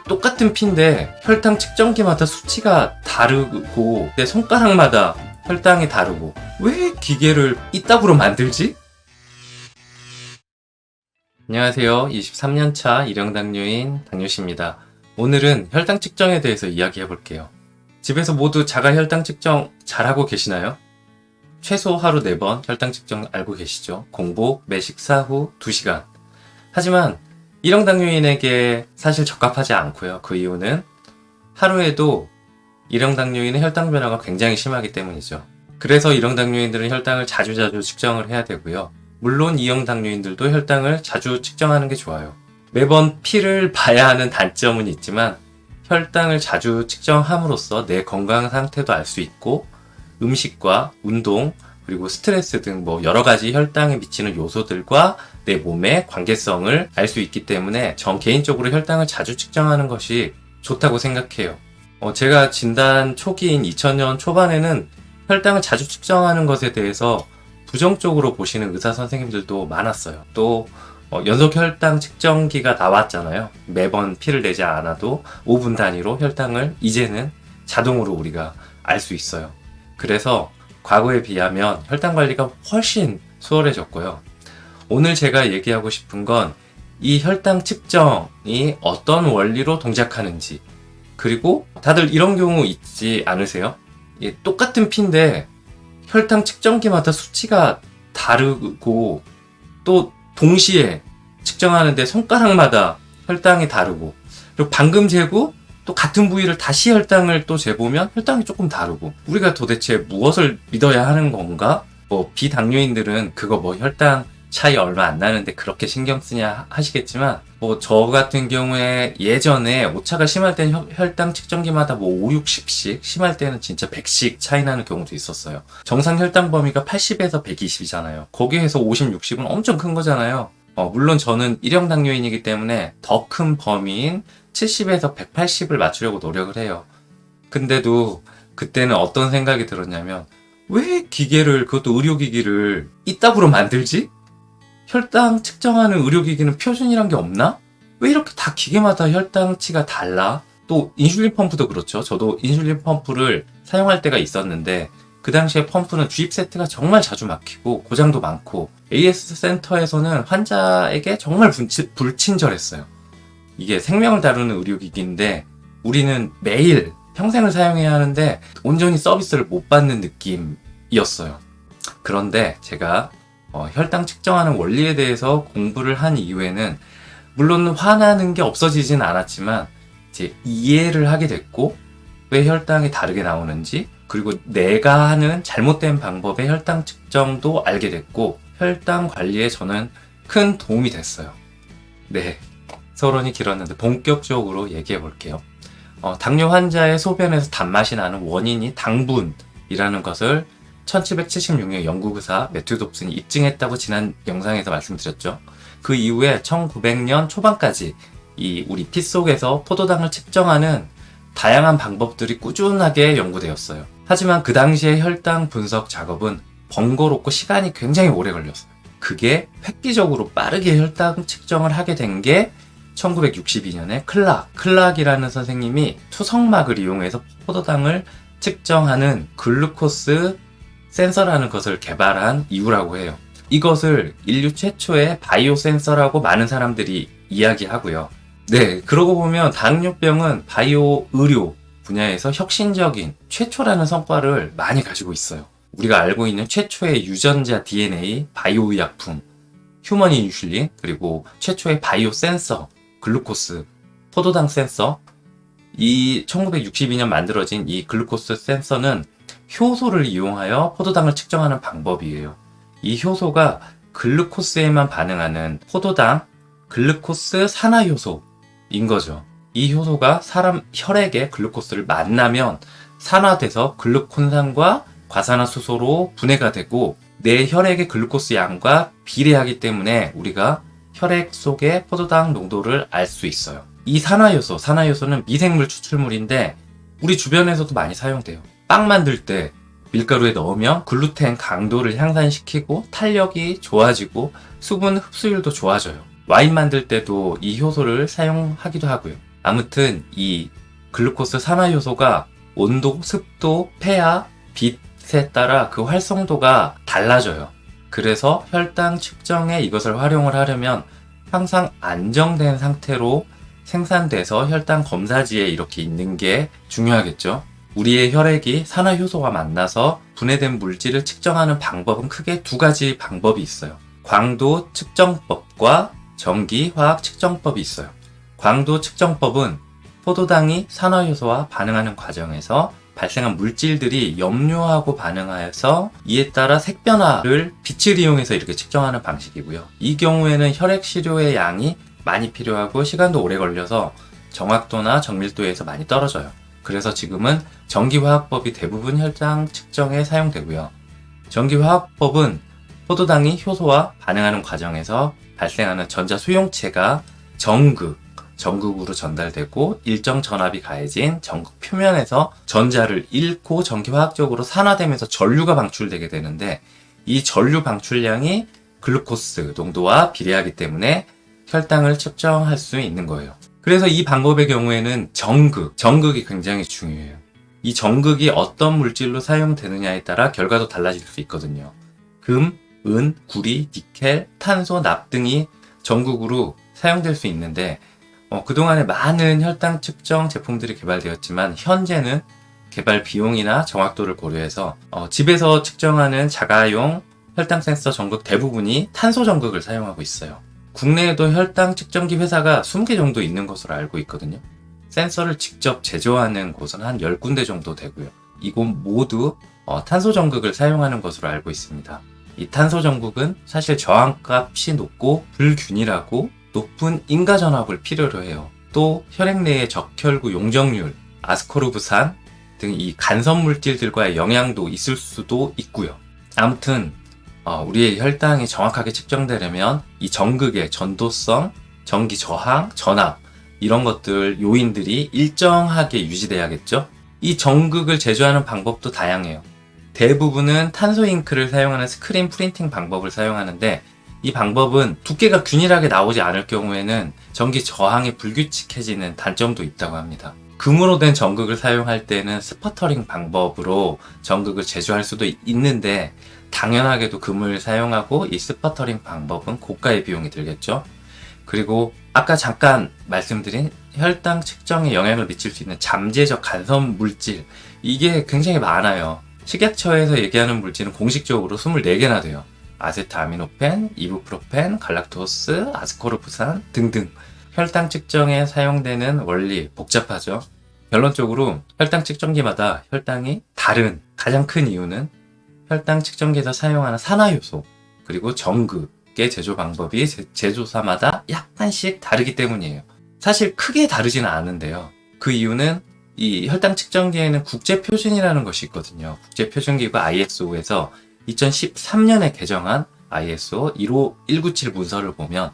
똑같은 피인데 혈당 측정기마다 수치가 다르고 내 손가락마다 혈당이 다르고 왜 기계를 이따구로 만들지? 안녕하세요. 23년차 일형당뇨인 당뇨씨입니다. 오늘은 혈당 측정에 대해서 이야기해 볼게요. 집에서 모두 자가 혈당 측정 잘하고 계시나요? 최소 하루 4번 혈당 측정 알고 계시죠? 공복, 매 식사 후 2시간. 하지만 일형당뇨인에게 사실 적합하지 않고요. 그 이유는 하루에도 일형당뇨인의 혈당 변화가 굉장히 심하기 때문이죠. 그래서 일형당뇨인들은 혈당을 자주자주 측정을 해야 되고요. 물론 이형당뇨인들도 혈당을 자주 측정하는 게 좋아요. 매번 피를 봐야 하는 단점은 있지만 혈당을 자주 측정함으로써 내 건강 상태도 알 수 있고 음식과 운동 그리고 스트레스 등 여러 가지 혈당에 미치는 요소들과 내 몸의 관계성을 알 수 있기 때문에 전 개인적으로 혈당을 자주 측정하는 것이 좋다고 생각해요. 제가 진단 초기인 2000년 초반에는 혈당을 자주 측정하는 것에 대해서 부정적으로 보시는 의사 선생님들도 많았어요. 또 연속 혈당 측정기가 나왔잖아요. 매번 피를 내지 않아도 5분 단위로 혈당을 이제는 자동으로 우리가 알 수 있어요. 그래서 과거에 비하면 혈당 관리가 훨씬 수월해졌고요. 오늘 제가 얘기하고 싶은 건 이 혈당 측정이 어떤 원리로 동작하는지, 그리고 다들 이런 경우 있지 않으세요? 똑같은 피인데 혈당 측정기마다 수치가 다르고 또 동시에 측정하는데 손가락마다 혈당이 다르고, 그리고 방금 재고 또 같은 부위를 다시 혈당을 또 재보면 혈당이 조금 다르고, 우리가 도대체 무엇을 믿어야 하는 건가? 비당뇨인들은 그거 혈당 차이 얼마 안 나는데 그렇게 신경 쓰냐 하시겠지만, 저 같은 경우에 예전에 오차가 심할 때는 혈당 측정기마다 5, 60씩, 심할 때는 진짜 100씩 차이 나는 경우도 있었어요. 정상 혈당 범위가 80에서 120이잖아요. 거기에서 50, 60은 엄청 큰 거잖아요. 물론 저는 일형당뇨인이기 때문에 더 큰 범위인 70에서 180을 맞추려고 노력을 해요. 근데도 그때는 어떤 생각이 들었냐면, 왜 기계를, 그것도 의료기기를 이따구로 만들지? 혈당 측정하는 의료기기는 표준이란 게 없나? 왜 이렇게 다 기계마다 혈당치가 달라? 또 인슐린 펌프도 그렇죠. 저도 인슐린 펌프를 사용할 때가 있었는데 그 당시에 펌프는 주입 세트가 정말 자주 막히고 고장도 많고 AS 센터에서는 환자에게 정말 불친절했어요. 이게 생명을 다루는 의료기기인데 우리는 매일 평생을 사용해야 하는데 온전히 서비스를 못 받는 느낌이었어요. 그런데 제가 혈당 측정하는 원리에 대해서 공부를 한 이후에는 물론 화나는 게 없어지진 않았지만 이제 이해를 하게 됐고, 왜 혈당이 다르게 나오는지, 그리고 내가 하는 잘못된 방법의 혈당 측정도 알게 됐고, 혈당 관리에 저는 큰 도움이 됐어요. 네, 서론이 길었는데 본격적으로 얘기해 볼게요. 당뇨 환자의 소변에서 단맛이 나는 원인이 당분이라는 것을 1776년 영국 의사 매튜 dobson이 입증했다고 지난 영상에서 말씀드렸죠. 그 이후에 1900년 초반까지 우리 피 속에서 포도당을 측정하는 다양한 방법들이 꾸준하게 연구되었어요. 하지만 그 당시의 혈당 분석 작업은 번거롭고 시간이 굉장히 오래 걸렸어요. 그게 획기적으로 빠르게 혈당 측정을 하게 된 게 1962년에 클락이라는 선생님이 투석막을 이용해서 포도당을 측정하는 글루코스 센서라는 것을 개발한 이유라고 해요. 이것을 인류 최초의 바이오 센서라고 많은 사람들이 이야기하고요. 네, 그러고 보면 당뇨병은 바이오 의료 분야에서 혁신적인 최초라는 성과를 많이 가지고 있어요. 우리가 알고 있는 최초의 유전자 DNA 바이오 의약품 휴먼 인슐린, 그리고 최초의 바이오 센서 글루코스 포도당 센서, 이 1962년 만들어진 이 글루코스 센서는 효소를 이용하여 포도당을 측정하는 방법이에요. 이 효소가 글루코스에만 반응하는 포도당 글루코스 산화효소인 거죠. 이 효소가 사람 혈액에 글루코스를 만나면 산화돼서 글루콘산과 과산화수소로 분해가 되고 내 혈액의 글루코스 양과 비례하기 때문에 우리가 혈액 속의 포도당 농도를 알 수 있어요. 이 산화효소는 미생물 추출물인데 우리 주변에서도 많이 사용돼요. 빵 만들 때 밀가루에 넣으면 글루텐 강도를 향상시키고 탄력이 좋아지고 수분 흡수율도 좋아져요. 와인 만들 때도 이 효소를 사용하기도 하고요. 아무튼 이 글루코스 산화 효소가 온도, 습도, 폐하, 빛에 따라 그 활성도가 달라져요. 그래서 혈당 측정에 이것을 활용을 하려면 항상 안정된 상태로 생산돼서 혈당 검사지에 이렇게 있는 게 중요하겠죠. 우리의 혈액이 산화 효소와 만나서 분해된 물질을 측정하는 방법은 크게 두 가지 방법이 있어요. 광도 측정법과 전기 화학 측정법이 있어요. 광도 측정법은 포도당이 산화 효소와 반응하는 과정에서 발생한 물질들이 염료하고 반응하여서 이에 따라 색변화를 빛을 이용해서 이렇게 측정하는 방식이고요. 이 경우에는 혈액 시료의 양이 많이 필요하고 시간도 오래 걸려서 정확도나 정밀도에서 많이 떨어져요. 그래서 지금은 전기화학법이 대부분 혈당 측정에 사용되고요. 전기화학법은 포도당이 효소와 반응하는 과정에서 발생하는 전자 수용체가 전극으로 전달되고 일정 전압이 가해진 전극 표면에서 전자를 잃고 전기화학적으로 산화되면서 전류가 방출되게 되는데, 이 전류 방출량이 글루코스 농도와 비례하기 때문에 혈당을 측정할 수 있는 거예요. 그래서 이 방법의 경우에는 정극이 굉장히 중요해요. 이 정극이 어떤 물질로 사용되느냐에 따라 결과도 달라질 수 있거든요. 금, 은, 구리, 니켈, 탄소, 납 등이 정극으로 사용될 수 있는데, 그동안에 많은 혈당 측정 제품들이 개발되었지만 현재는 개발 비용이나 정확도를 고려해서 집에서 측정하는 자가용 혈당 센서 정극 대부분이 탄소 정극을 사용하고 있어요. 국내에도 혈당 측정기 회사가 20개 정도 있는 것으로 알고 있거든요. 센서를 직접 제조하는 곳은 한 10군데 정도 되고요. 이곳 모두 탄소 정극을 사용하는 것으로 알고 있습니다. 이 탄소 정극은 사실 저항값이 높고 불균일하고 높은 인과전압을 필요로 해요. 또 혈액 내의 적혈구 용적률, 아스코르브산 등 이 간섭 물질들과의 영향도 있을 수도 있고요. 아무튼 우리의 혈당이 정확하게 측정되려면 이 정극의 전도성, 전기 저항, 전압 이런 것들 요인들이 일정하게 유지돼야겠죠. 이 정극을 제조하는 방법도 다양해요. 대부분은 탄소 잉크를 사용하는 스크린 프린팅 방법을 사용하는데, 이 방법은 두께가 균일하게 나오지 않을 경우에는 전기 저항이 불규칙해지는 단점도 있다고 합니다. 금으로 된 전극을 사용할 때는 스퍼터링 방법으로 전극을 제조할 수도 있는데, 당연하게도 금을 사용하고 이 스퍼터링 방법은 고가의 비용이 들겠죠. 그리고 아까 잠깐 말씀드린 혈당 측정에 영향을 미칠 수 있는 잠재적 간섭 물질, 이게 굉장히 많아요. 식약처에서 얘기하는 물질은 공식적으로 24개나 돼요. 아세트아미노펜, 이부프로펜, 갈락토스, 아스코르브산 등등. 혈당 측정에 사용되는 원리 복잡하죠. 결론적으로 혈당 측정기마다 혈당이 다른 가장 큰 이유는 혈당 측정기에서 사용하는 산화효소 그리고 정극의 제조 방법이 제조사마다 약간씩 다르기 때문이에요. 사실 크게 다르지는 않은데요. 그 이유는 이 혈당 측정기에는 국제표준이라는 것이 있거든요. 국제표준기구 ISO에서 2013년에 개정한 ISO 15197 문서를 보면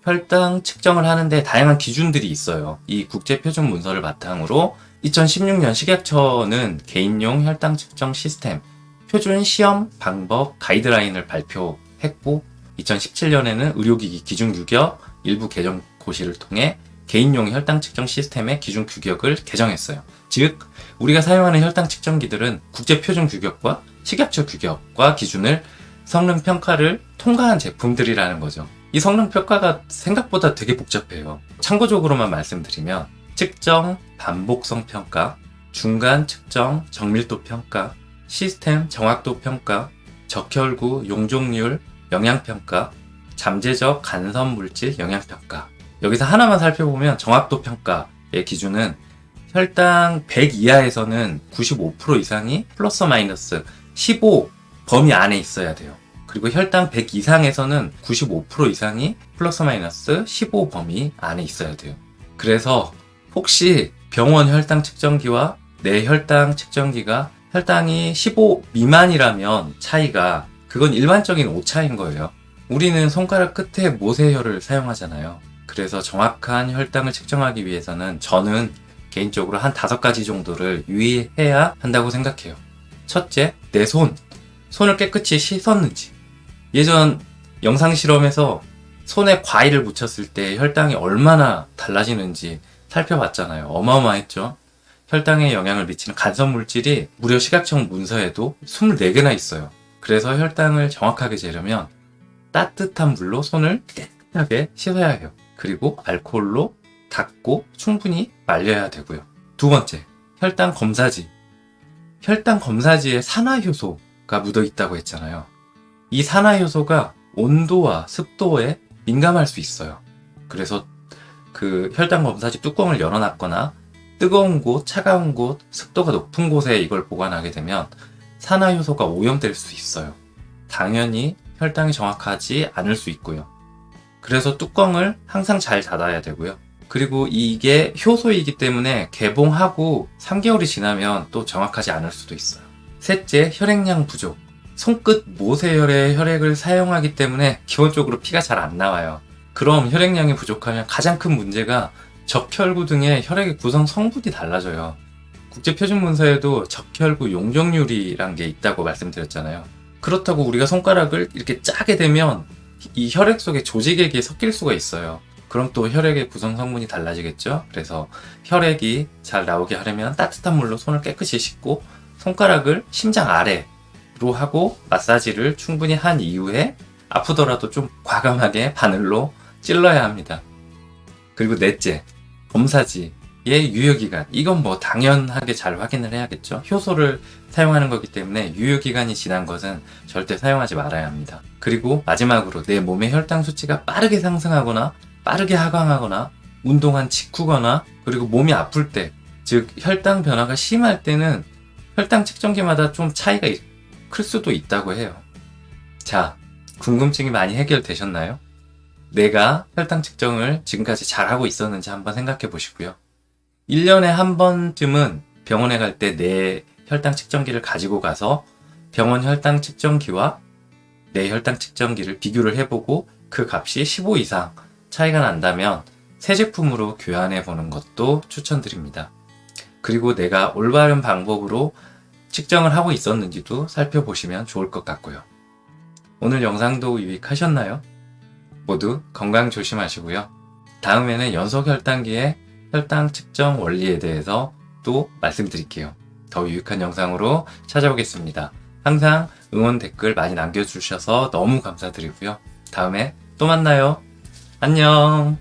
혈당 측정을 하는데 다양한 기준들이 있어요. 이 국제표준 문서를 바탕으로 2016년 식약처는 개인용 혈당 측정 시스템 표준 시험 방법 가이드라인을 발표했고, 2017년에는 의료기기 기준 규격 일부 개정 고시를 통해 개인용 혈당 측정 시스템의 기준 규격을 개정했어요. 즉, 우리가 사용하는 혈당 측정기들은 국제표준 규격과 식약처 규격과 기준을 성능 평가를 통과한 제품들이라는 거죠. 이 성능 평가가 생각보다 되게 복잡해요. 참고적으로만 말씀드리면 측정 반복성 평가, 중간 측정 정밀도 평가, 시스템 정확도 평가, 적혈구 용적률 영양 평가, 잠재적 간섭 물질 영양 평가. 여기서 하나만 살펴보면 정확도 평가의 기준은 혈당 100 이하에서는 95% 이상이 플러스 마이너스 15 범위 안에 있어야 돼요. 그리고 혈당 100 이상에서는 95% 이상이 플러스 마이너스 15 범위 안에 있어야 돼요. 그래서 혹시 병원 혈당 측정기와 내 혈당 측정기가 혈당이 15 미만이라면 차이가, 그건 일반적인 오차인 거예요. 우리는 손가락 끝에 모세혈을 사용하잖아요. 그래서 정확한 혈당을 측정하기 위해서는 저는 개인적으로 한 5가지 정도를 유의해야 한다고 생각해요. 첫째, 내 손을 깨끗이 씻었는지. 예전 영상 실험에서 손에 과일을 묻혔을 때 혈당이 얼마나 달라지는지 살펴봤잖아요. 어마어마했죠. 혈당에 영향을 미치는 간섭 물질이 무려 시각청 문서에도 24개나 있어요. 그래서 혈당을 정확하게 재려면 따뜻한 물로 손을 깨끗하게 씻어야 해요. 그리고 알코올로 닦고 충분히 말려야 되고요. 두 번째, 혈당 검사지. 혈당 검사지에 산화효소가 묻어 있다고 했잖아요. 이 산화효소가 온도와 습도에 민감할 수 있어요. 그래서 그 혈당 검사지 뚜껑을 열어놨거나 뜨거운 곳, 차가운 곳, 습도가 높은 곳에 이걸 보관하게 되면 산화효소가 오염될 수 있어요. 당연히 혈당이 정확하지 않을 수 있고요. 그래서 뚜껑을 항상 잘 닫아야 되고요. 그리고 이게 효소이기 때문에 개봉하고 3개월이 지나면 또 정확하지 않을 수도 있어요. 셋째, 혈액량 부족. 손끝 모세혈의 혈액을 사용하기 때문에 기본적으로 피가 잘 안 나와요. 그럼 혈액량이 부족하면 가장 큰 문제가 적혈구 등의 혈액의 구성 성분이 달라져요. 국제표준문서에도 적혈구 용적률이란 게 있다고 말씀드렸잖아요. 그렇다고 우리가 손가락을 이렇게 짜게 되면 이 혈액 속에 조직액이 섞일 수가 있어요. 그럼 또 혈액의 구성 성분이 달라지겠죠? 그래서 혈액이 잘 나오게 하려면 따뜻한 물로 손을 깨끗이 씻고 손가락을 심장 아래로 하고 마사지를 충분히 한 이후에 아프더라도 좀 과감하게 바늘로 찔러야 합니다. 그리고 넷째, 검사지의 유효기간. 이건 뭐 당연하게 잘 확인을 해야겠죠. 효소를 사용하는 거기 때문에 유효기간이 지난 것은 절대 사용하지 말아야 합니다. 그리고 마지막으로 내 몸의 혈당 수치가 빠르게 상승하거나 빠르게 하강하거나 운동한 직후거나 그리고 몸이 아플 때, 즉 혈당 변화가 심할 때는 혈당 측정기마다 좀 차이가 클 수도 있다고 해요. 자, 궁금증이 많이 해결되셨나요? 내가 혈당 측정을 지금까지 잘하고 있었는지 한번 생각해 보시고요. 1년에 한 번쯤은 병원에 갈 때 내 혈당 측정기를 가지고 가서 병원 혈당 측정기와 내 혈당 측정기를 비교를 해보고 그 값이 15 이상 차이가 난다면 새 제품으로 교환해 보는 것도 추천드립니다. 그리고 내가 올바른 방법으로 측정을 하고 있었는지도 살펴보시면 좋을 것 같고요. 오늘 영상도 유익하셨나요? 모두 건강 조심하시고요. 다음에는 연속 혈당기의 혈당 측정 원리에 대해서 또 말씀드릴게요. 더 유익한 영상으로 찾아오겠습니다. 항상 응원 댓글 많이 남겨주셔서 너무 감사드리고요. 다음에 또 만나요. 안녕.